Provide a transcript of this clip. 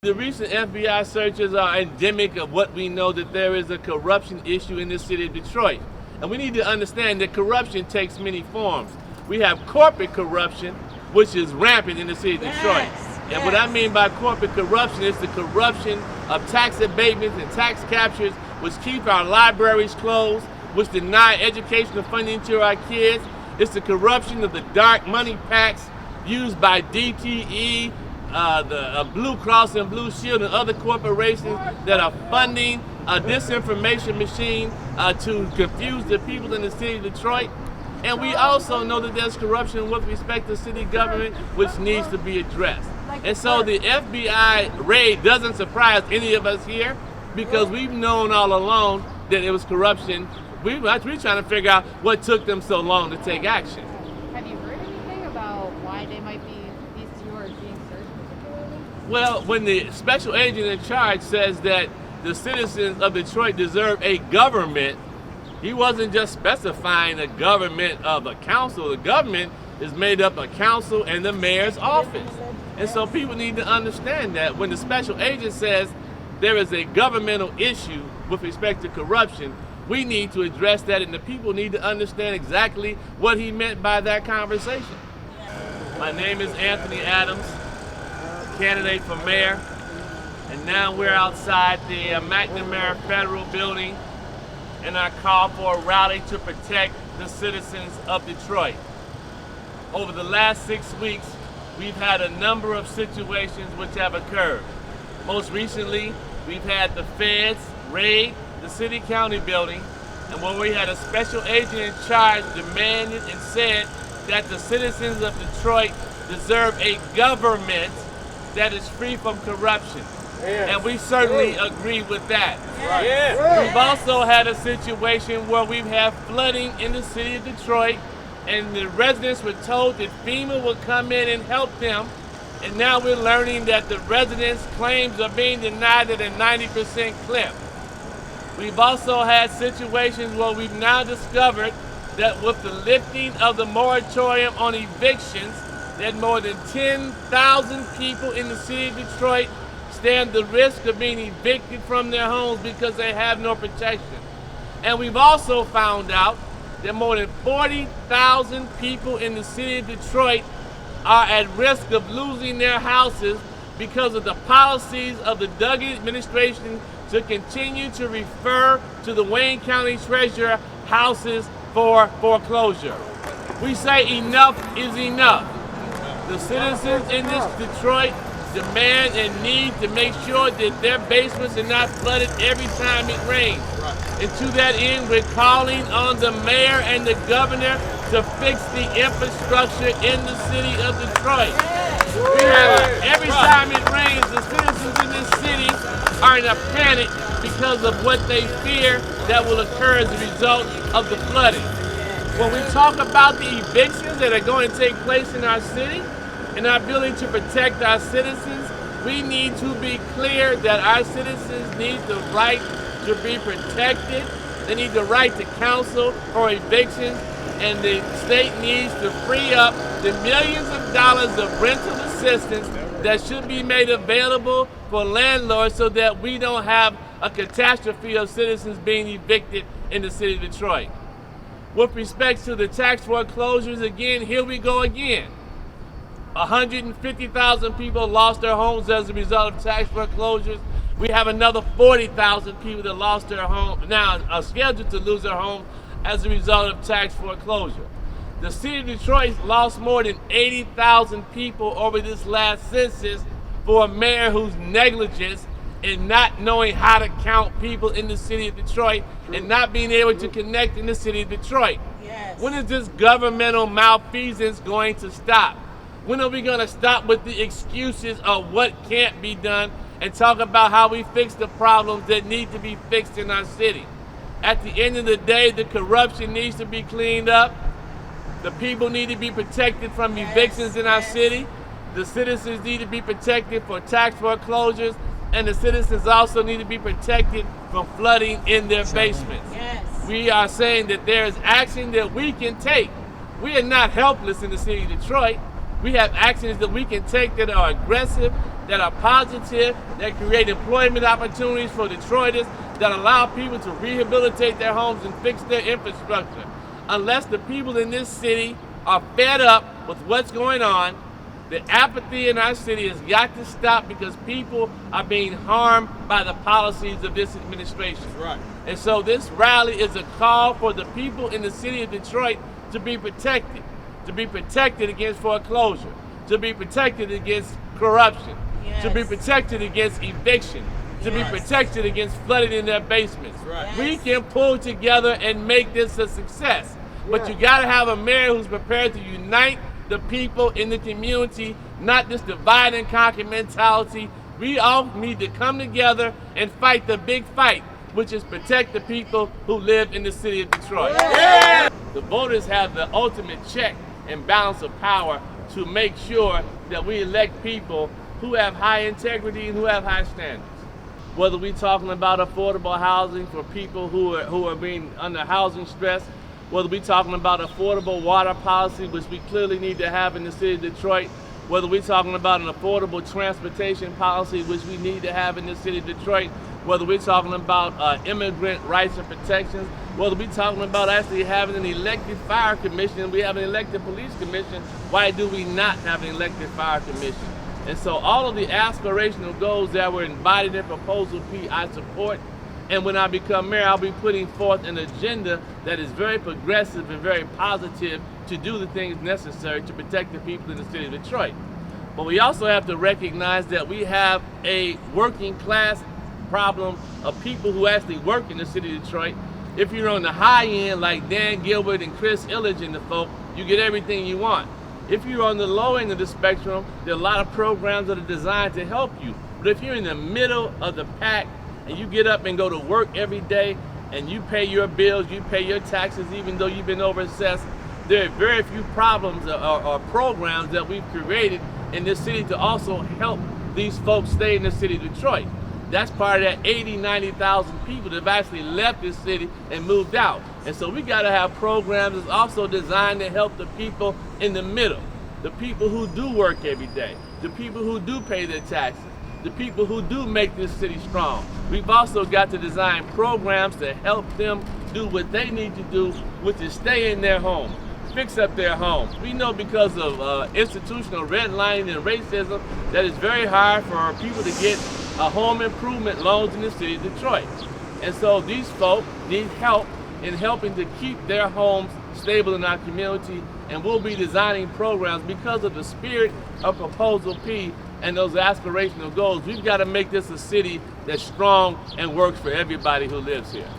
The recent FBI searches are endemic of what we know, that there is a corruption issue in the city of Detroit. And we need to understand that corruption takes many forms. We have corporate corruption, which is rampant in the city of Detroit. And what I mean by corporate corruption is the corruption of tax abatements and tax captures, which keep our libraries closed, which deny educational funding to our kids. It's the corruption of the dark money packs used by DTE, the Blue Cross and Blue Shield and other corporations that are funding a disinformation machine to confuse the people in the city of Detroit. And we also know that there's corruption with respect to city government, which needs to be addressed. And so the FBI raid doesn't surprise any of us here, because we've known all along that it was corruption. We're trying to figure out what took them so long to take action. Have you heard anything about why they might be, these two are being searched particularly? Well, when the special agent in charge says that the citizens of Detroit deserve a government, he wasn't just specifying a government of a council. The government is made up of council and the mayor's office. And so people need to understand that when the special agent says there is a governmental issue with respect to corruption, we need to address that, and the people need to understand exactly what he meant by that conversation. My name is Anthony Adams, candidate for mayor, and now we're outside the McNamara Federal Building in our call for a rally to protect the citizens of Detroit. Over the last 6 weeks, we've had a number of situations which have occurred. Most recently, we've had the feds raid the city-county building, and where we had a special agent in charge demanded and said that the citizens of Detroit deserve a government that is free from corruption. Yes. And we certainly agree with that. Yes. We've also had a situation where we've had flooding in the city of Detroit, and the residents were told that FEMA would come in and help them, and now we're learning that the residents' claims are being denied at a 90% clip. We've also had situations where we've now discovered that with the lifting of the moratorium on evictions, that more than 10,000 people in the city of Detroit stand the risk of being evicted from their homes because they have no protection. And we've also found out that more than 40,000 people in the city of Detroit are at risk of losing their houses because of the policies of the Duggan administration to continue to refer to the Wayne County Treasurer houses for foreclosure. We say enough is enough. The citizens in this Detroit demand and need to make sure that their basements are not flooded every time it rains. And to that end, we're calling on the mayor and the governor to fix the infrastructure in the city of Detroit. Every time it rains, the citizens in this city are in a panic because of what they fear that will occur as a result of the flooding. When we talk about the evictions that are going to take place in our city and our ability to protect our citizens, we need to be clear that our citizens need the right to be protected. They need the right to counsel for evictions, and the state needs to free up the millions of dollars of rental assistance that should be made available for landlords so that we don't have a catastrophe of citizens being evicted in the city of Detroit. With respect to the tax foreclosures, again, here we go again. 150,000 people lost their homes as a result of tax foreclosures. We have another 40,000 people that lost their home, now are scheduled to lose their homes as a result of tax foreclosure. The city of Detroit lost more than 80,000 people over this last census for a mayor whose negligence in not knowing how to count people in the city of Detroit and not being able to connect in the city of Detroit. Yes. When is this governmental malfeasance going to stop? When are we going to stop with the excuses of what can't be done and talk about how we fix the problems that need to be fixed in our city? At the end of the day, the corruption needs to be cleaned up. The people need to be protected from evictions in our city. The citizens need to be protected for tax foreclosures, and the citizens also need to be protected from flooding in their basements. Yes. We are saying that there is action that we can take. We are not helpless in the city of Detroit. We have actions that we can take that are aggressive, that are positive, that create employment opportunities for Detroiters, that allow people to rehabilitate their homes and fix their infrastructure. Unless the people in this city are fed up with what's going on, the apathy in our city has got to stop, because people are being harmed by the policies of this administration. That's right. And so this rally is a call for the people in the city of Detroit to be protected against foreclosure, to be protected against corruption, to be protected against eviction, to be protected against flooding in their basements. Right. We can pull together and make this a success. But you gotta have a mayor who's prepared to unite the people in the community, not this divide and conquer mentality. We all need to come together and fight the big fight, which is protect the people who live in the city of Detroit. Yeah. The voters have the ultimate check and balance of power to make sure that we elect people who have high integrity and who have high standards. Whether we're talking about affordable housing for people who are being under housing stress, whether we're talking about affordable water policy, which we clearly need to have in the city of Detroit, whether we're talking about an affordable transportation policy, which we need to have in the city of Detroit, whether we're talking about immigrant rights and protections, whether we're talking about actually having an elected fire commission and we have an elected police commission, why do we not have an elected fire commission? And so all of the aspirational goals that were embodied in Proposal P, I support. And when I become mayor, I'll be putting forth an agenda that is very progressive and very positive to do the things necessary to protect the people in the city of Detroit. But we also have to recognize that we have a working class problem of people who actually work in the city of Detroit. If you're on the high end, like Dan Gilbert and Chris Illich and the folk, you get everything you want. If you're on the low end of the spectrum, there are a lot of programs that are designed to help you. But if you're in the middle of the pack, and you get up and go to work every day, and you pay your bills, you pay your taxes, even though you've been overassessed, there are very few problems or programs that we've created in this city to also help these folks stay in the city of Detroit. That's part of that 80, 90,000 people that have actually left this city and moved out. And so we gotta have programs that's also designed to help the people in the middle, the people who do work every day, the people who do pay their taxes, the people who do make this city strong. We've also got to design programs to help them do what they need to do, which is stay in their home, fix up their homes. We know because of institutional redlining and racism that it's very hard for people to get home improvement loans in the city of Detroit. And so these folk need help in helping to keep their homes stable in our community, and we'll be designing programs because of the spirit of Proposal P and those aspirational goals. We've got to make this a city that's strong and works for everybody who lives here.